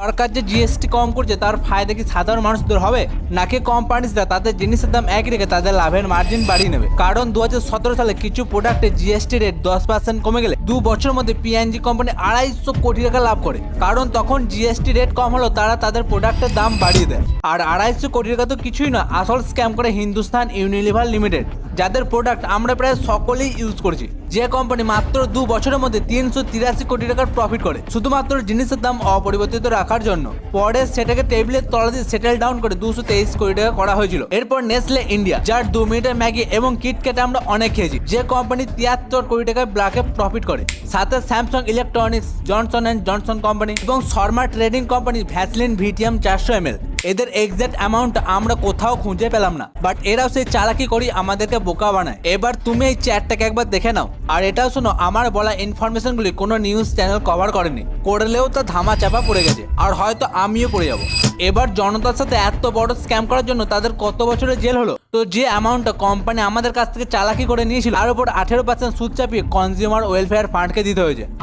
সরকার যে জিএসটি কম করছে তার ফায়দা কি সাধারণ মানুষদের হবে, নাকি কোম্পানিজরা তাদের জিনিসের দাম একই রেখে তাদের লাভের মার্জিন বাড়িয়ে নেবে? কারণ 2017 সালে কিছু প্রোডাক্টে জিএসটি রেট 10% কমে গেলে 2 বছরের মধ্যে পিএনজি কোম্পানি 250 কোটি টাকা লাভ করে। কারণ তখন জিএসটি রেট কম হলো, তারা তাদের প্রোডাক্টের দাম বাড়িয়ে দেয়। আর 250 কোটি টাকা তো কিছুই না, আসল স্ক্যাম করে হিন্দুস্তান ইউনিলিভার লিমিটেড, যাদের প্রোডাক্ট আমরা প্রায় সকলেই ইউজ করছি। যে কোম্পানি মাত্র 2 বছরের মধ্যে 383 কোটি টাকার প্রফিট করে শুধুমাত্র জিনিসের দাম অপরিবর্তিত রাখার জন্য। পরে সেটাকে টেবিলের তলা দিয়ে সেটেল ডাউন করে 223 কোটি টাকা করা হয়েছিল। এরপর নেসলে ইন্ডিয়া, যার 2 মিনিটের ম্যাগি এবং কিটক্যাট আমরা অনেক খেয়েছি, যে কোম্পানি 73 কোটি টাকায় ব্ল্যাকে প্রফিট করে। সাথে Samsung electronics, Johnson and Johnson company এবং Sharma trading company Vaseline VTM 400 ml, এদের এক্সাক্ট অ্যামাউন্ট আমরা কোথাও খুঁজে পেলাম না, বাট এরাও সেই চালাকি করি আমাদেরকে বোকা বানায়। এবার তুমি এই চ্যাটটাকে একবার দেখে নাও। আর এটাও শোনো, আমার বলা ইনফরমেশনগুলি কোনো নিউজ চ্যানেল কভার করেনি, করলেও তা ধামা চাপা পড়ে গেছে, আর হয়তো আমিও পড়ে যাব। এবার জনতার সাথে এত বড় স্ক্যাম করার জন্য তাদের কত বছরের জেল হলো? তো যে অ্যামাউন্টটা কোম্পানি আমাদের কাছ থেকে চালাকি করে নিয়েছিল, তার উপর 18% সুদ চাপিয়ে কনজিউমার ওয়েলফেয়ার ফান্ডকে দিতে হয়েছে।